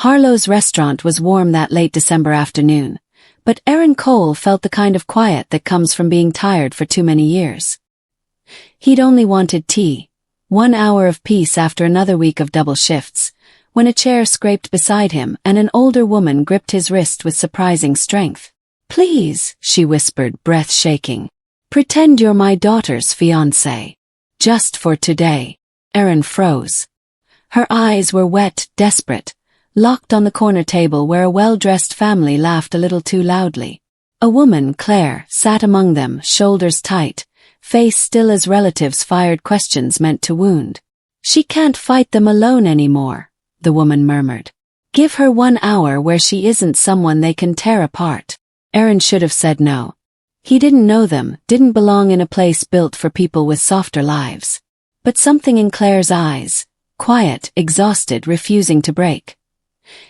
Harlow's restaurant was warm that late December afternoon, but Aaron Cole felt the kind of quiet that comes from being tired for too many years. He'd only wanted tea, 1 hour of peace after another week of double shifts, when a chair scraped beside him and an older woman gripped his wrist with surprising strength. "Please," she whispered, breath shaking. "Pretend you're my daughter's fiancé. Just for today." Aaron froze. Her eyes were wet, desperate, locked on the corner table where a well-dressed family laughed a little too loudly. A woman, Clare, sat among them, shoulders tight, face still as relatives fired questions meant to wound. "She can't fight them alone anymore," the woman murmured. "Give her 1 hour where she isn't someone they can tear apart." Aaron should have said no. He didn't know them, didn't belong in a place built for people with softer lives. But something in Clare's eyes, quiet, exhausted, refusing to break,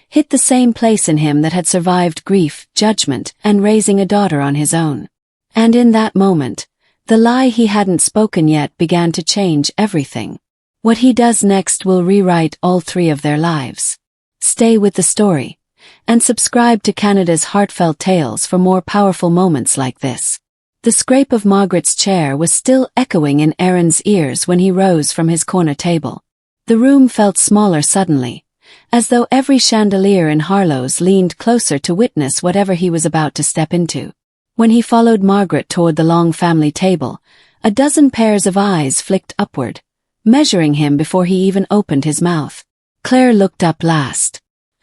hit the same place in him that had survived grief, judgment, and raising a daughter on his own. And in that moment, the lie he hadn't spoken yet began to change everything. What he does next will rewrite all 3 of their lives. Stay with the story, and subscribe to Canada's Heartfelt Tales for more powerful moments like this. The scrape of Margaret's chair was still echoing in Aaron's ears when he rose from his corner table. The room felt smaller suddenly, as though every chandelier in Harlow's leaned closer to witness whatever he was about to step into. When he followed Margaret toward the long family table, a dozen pairs of eyes flicked upward, measuring him before he even opened his mouth. Clare looked up last.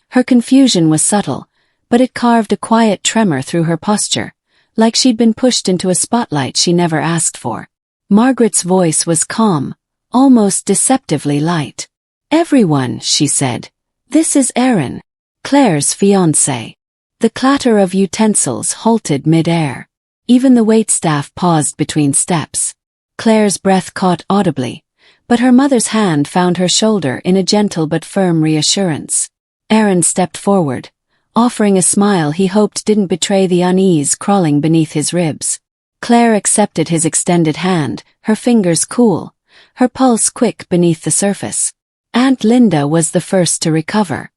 Her confusion was subtle, but it carved a quiet tremor through her posture, like she'd been pushed into a spotlight she never asked for. Margaret's voice was calm, almost deceptively light. "Everyone," she said. "This is Aaron, Clare's fiancé." The clatter of utensils halted mid-air. Even the waitstaff paused between steps. Clare's breath caught audibly, but her mother's hand found her shoulder in a gentle but firm reassurance. Aaron stepped forward, offering a smile he hoped didn't betray the unease crawling beneath his ribs. Clare accepted his extended hand, her fingers cool, her pulse quick beneath the surface. Aunt Linda was the first to recover.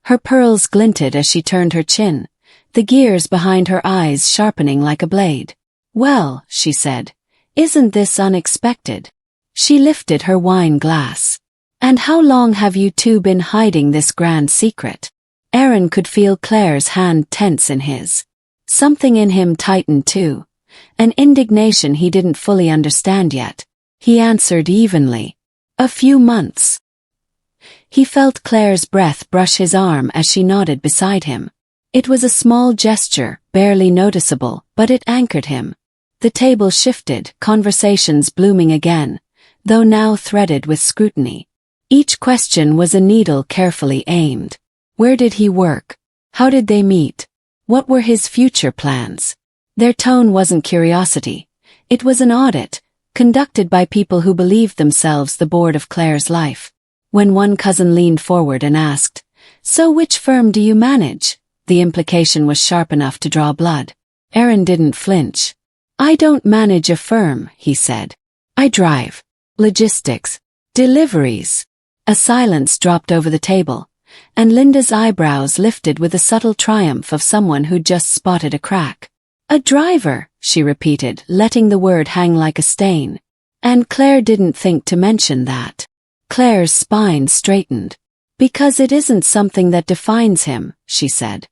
Her pearls glinted as she turned her chin, the gears behind her eyes sharpening like a blade. "Well," she said, "isn't this unexpected?" She lifted her wine glass. "And how long have you two been hiding this grand secret?" Aaron could feel Clare's hand tense in his. Something in him tightened too, an indignation he didn't fully understand yet. He answered evenly, "A few months." He felt Clare's breath brush his arm as she nodded beside him. It was a small gesture, barely noticeable, but it anchored him. The table shifted, conversations blooming again, though now threaded with scrutiny. Each question was a needle carefully aimed. Where did he work? How did they meet? What were his future plans? Their tone wasn't curiosity. It was an audit, conducted by people who believed themselves the board of Clare's life. When one cousin leaned forward and asked, "So which firm do you manage?" the implication was sharp enough to draw blood. Aaron didn't flinch. "I don't manage a firm," he said. "I drive. Logistics. Deliveries." A silence dropped over the table, and Linda's eyebrows lifted with the subtle triumph of someone who'd just spotted a crack. "A driver," she repeated, letting the word hang like a stain. And Clare didn't think to mention that. Clare's spine straightened. "Because it isn't something that defines him," she said.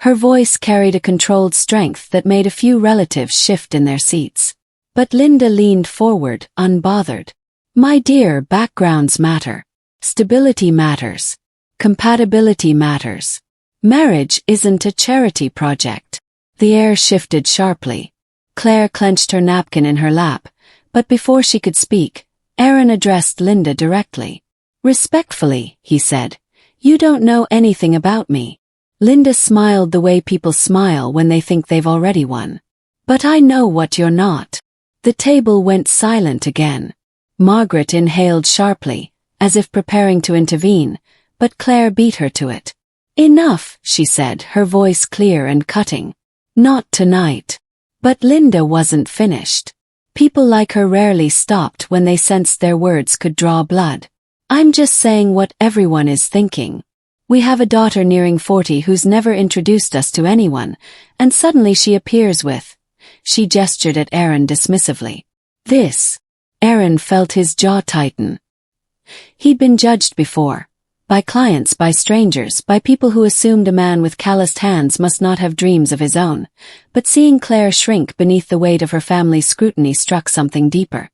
Her voice carried a controlled strength that made a few relatives shift in their seats. But Linda leaned forward, unbothered. "My dear, backgrounds matter. Stability matters. Compatibility matters. Marriage isn't a charity project." The air shifted sharply. Clare clenched her napkin in her lap, but before she could speak, Aaron addressed Linda directly. "Respectfully," he said, "you don't know anything about me." Linda smiled the way people smile when they think they've already won. "But I know what you're not." The table went silent again. Margaret inhaled sharply, as if preparing to intervene, but Clare beat her to it. "Enough," she said, her voice clear and cutting. "Not tonight." But Linda wasn't finished. People like her rarely stopped when they sensed their words could draw blood. "I'm just saying what everyone is thinking. We have a daughter nearing 40 who's never introduced us to anyone, and suddenly she appears with—" She gestured at Aaron dismissively. "This." Aaron felt his jaw tighten. He'd been judged before. By clients, by strangers, by people who assumed a man with calloused hands must not have dreams of his own, but seeing Clare shrink beneath the weight of her family's scrutiny struck something deeper.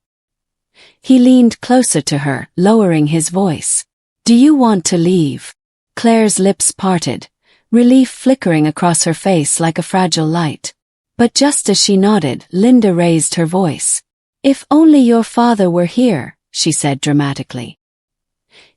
He leaned closer to her, lowering his voice. "Do you want to leave?" Clare's lips parted, relief flickering across her face like a fragile light. But just as she nodded, Linda raised her voice. "If only your father were here," she said dramatically.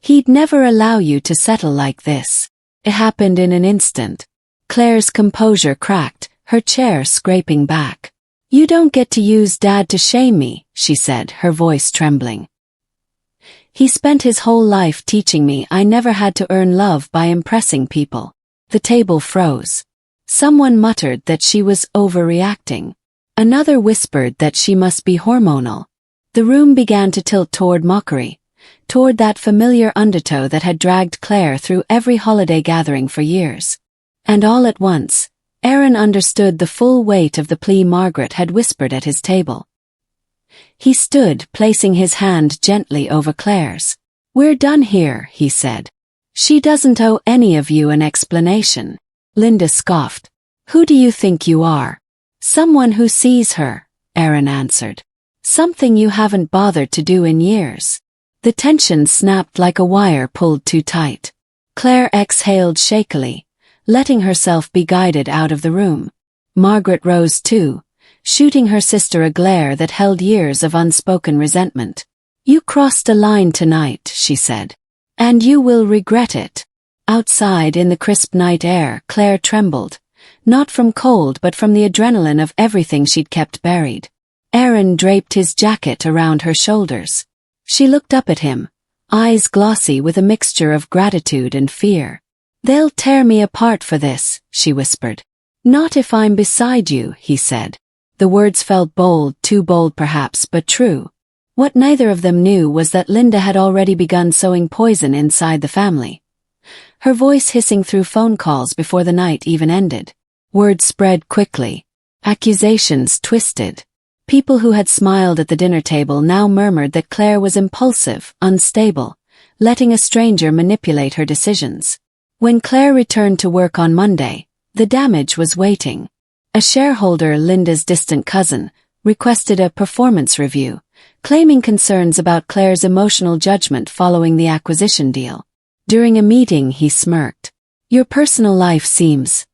"He'd never allow you to settle like this." It happened in an instant. Clare's composure cracked, her chair scraping back. "You don't get to use Dad to shame me," she said, her voice trembling. "He spent his whole life teaching me I never had to earn love by impressing people." The table froze. Someone muttered that she was overreacting. Another whispered that she must be hormonal. The room began to tilt toward mockery, toward that familiar undertow that had dragged Clare through every holiday gathering for years. And all at once, Aaron understood the full weight of the plea Margaret had whispered at his table. He stood, placing his hand gently over Clare's. "We're done here," he said. "She doesn't owe any of you an explanation." Linda scoffed. "Who do you think you are?" "Someone who sees her," Aaron answered. "Something you haven't bothered to do in years." The tension snapped like a wire pulled too tight. Clare exhaled shakily, letting herself be guided out of the room. Margaret rose too, shooting her sister a glare that held years of unspoken resentment. "You crossed a line tonight," she said. "And you will regret it." Outside in the crisp night air, Clare trembled, not from cold but from the adrenaline of everything she'd kept buried. Aaron draped his jacket around her shoulders. She looked up at him, eyes glossy with a mixture of gratitude and fear. "They'll tear me apart for this," she whispered. "Not if I'm beside you," he said. The words felt bold, too bold perhaps, but true. What neither of them knew was that Linda had already begun sowing poison inside the family. Her voice hissing through phone calls before the night even ended. Words spread quickly. Accusations twisted. People who had smiled at the dinner table now murmured that Clare was impulsive, unstable, letting a stranger manipulate her decisions. When Clare returned to work on Monday, the damage was waiting. A shareholder, Linda's distant cousin, requested a performance review, claiming concerns about Clare's emotional judgment following the acquisition deal. During a meeting, he smirked. "Your personal life seems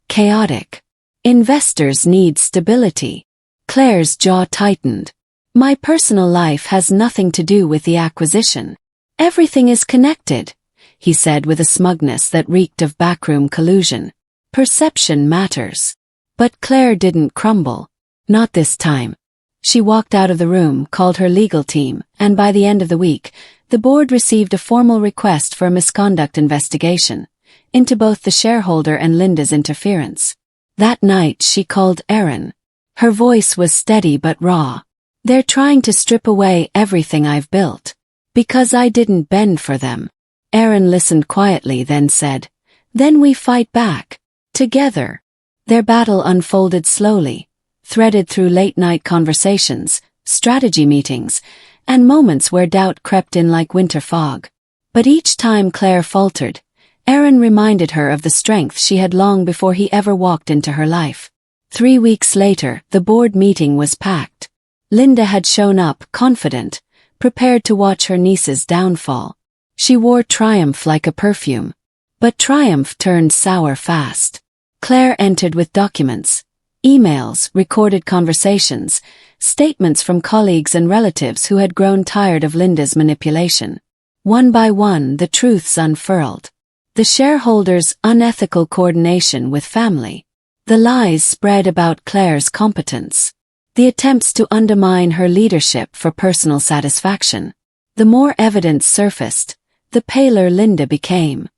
chaotic. Investors need stability." Clare's jaw tightened. "My personal life has nothing to do with the acquisition. Everything is connected," he said with a smugness that reeked of backroom collusion. "Perception matters." But Clare didn't crumble. Not this time. She walked out of the room, called her legal team, and by the end of the week, the board received a formal request for a misconduct investigation into both the shareholder and Linda's interference. That night she called Aaron. Her voice was steady but raw. "They're trying to strip away everything I've built. Because I didn't bend for them." Aaron listened quietly, then said, "Then we fight back. Together." Their battle unfolded slowly, threaded through late-night conversations, strategy meetings, and moments where doubt crept in like winter fog. But each time Clare faltered, Aaron reminded her of the strength she had long before he ever walked into her life. 3 weeks later, the board meeting was packed. Linda had shown up, confident, prepared to watch her niece's downfall. She wore triumph like a perfume. But triumph turned sour fast. Clare entered with documents, emails, recorded conversations, statements from colleagues and relatives who had grown tired of Linda's manipulation. One by one, the truths unfurled. The shareholders' unethical coordination with family. The lies spread about Clare's competence. The attempts to undermine her leadership for personal satisfaction. The more evidence surfaced, the paler Linda became.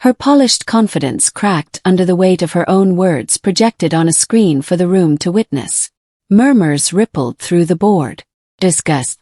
Her polished confidence cracked under the weight of her own words projected on a screen for the room to witness. Murmurs rippled through the board. Disgust.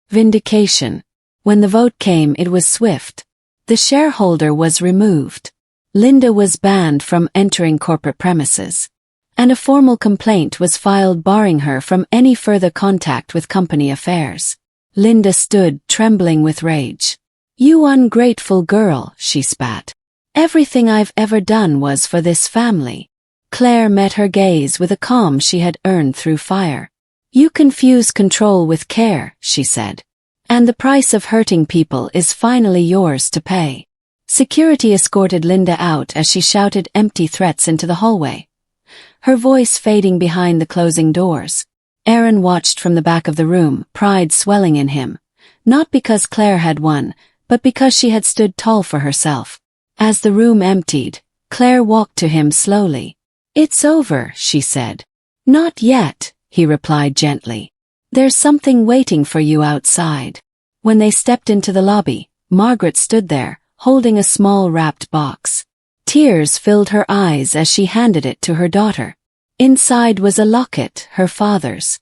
Vindication. When the vote came, it was swift. The shareholder was removed. Linda was banned from entering corporate premises. And a formal complaint was filed barring her from any further contact with company affairs. Linda stood, trembling with rage. "You ungrateful girl," she spat. "Everything I've ever done was for this family." Clare met her gaze with a calm she had earned through fire. "You confuse control with care," she said. "And the price of hurting people is finally yours to pay." Security escorted Linda out as she shouted empty threats into the hallway, her voice fading behind the closing doors. Aaron watched from the back of the room, pride swelling in him, not because Clare had won, but because she had stood tall for herself. As the room emptied, Clare walked to him slowly. "It's over," she said. "Not yet," he replied gently. "There's something waiting for you outside." When they stepped into the lobby, Margaret stood there, holding a small wrapped box. Tears filled her eyes as she handed it to her daughter. Inside was a locket, her father's.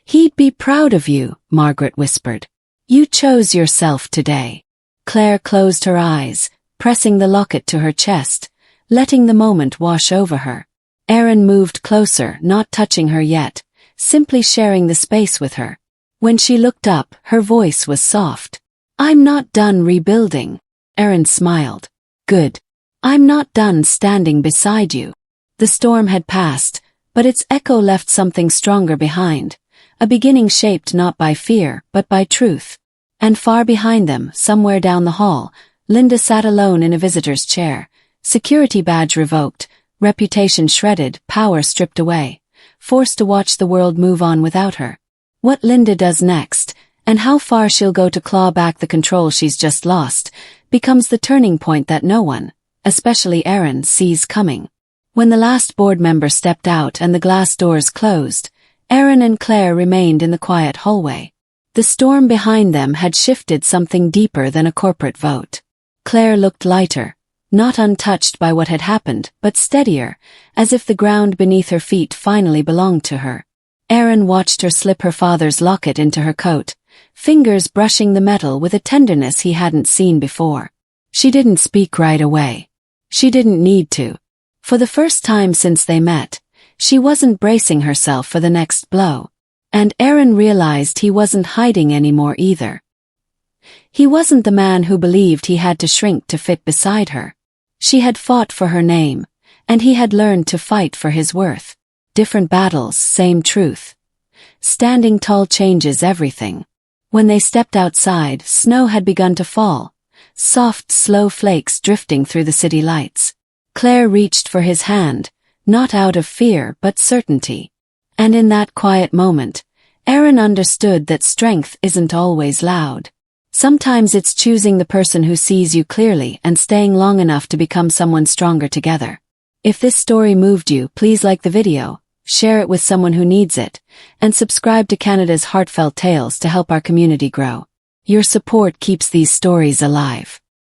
"He'd be proud of you," Margaret whispered. "You chose yourself today." Clare closed her eyes, pressing the locket to her chest, letting the moment wash over her. Aaron moved closer, not touching her yet, simply sharing the space with her. When she looked up, her voice was soft. "I'm not done rebuilding." Aaron smiled. "Good. I'm not done standing beside you." The storm had passed, but its echo left something stronger behind, a beginning shaped not by fear, but by truth. And far behind them, somewhere down the hall, Linda sat alone in a visitor's chair, security badge revoked, reputation shredded, power stripped away, forced to watch the world move on without her. What Linda does next, and how far she'll go to claw back the control she's just lost, becomes the turning point that no one, especially Aaron, sees coming. When the last board member stepped out and the glass doors closed, Aaron and Clare remained in the quiet hallway. The storm behind them had shifted something deeper than a corporate vote. Clare looked lighter, not untouched by what had happened, but steadier, as if the ground beneath her feet finally belonged to her. Aaron watched her slip her father's locket into her coat, fingers brushing the metal with a tenderness he hadn't seen before. She didn't speak right away. She didn't need to. For the first time since they met, she wasn't bracing herself for the next blow. And Aaron realized he wasn't hiding anymore either. He wasn't the man who believed he had to shrink to fit beside her. She had fought for her name, and he had learned to fight for his worth. Different battles, same truth. Standing tall changes everything. When they stepped outside, snow had begun to fall, soft, slow flakes drifting through the city lights. Clare reached for his hand, not out of fear but certainty. And in that quiet moment, Aaron understood that strength isn't always loud. Sometimes it's choosing the person who sees you clearly and staying long enough to become someone stronger together. If this story moved you, please like the video, share it with someone who needs it, and subscribe to Canada's Heartfelt Tales to help our community grow. Your support keeps these stories alive.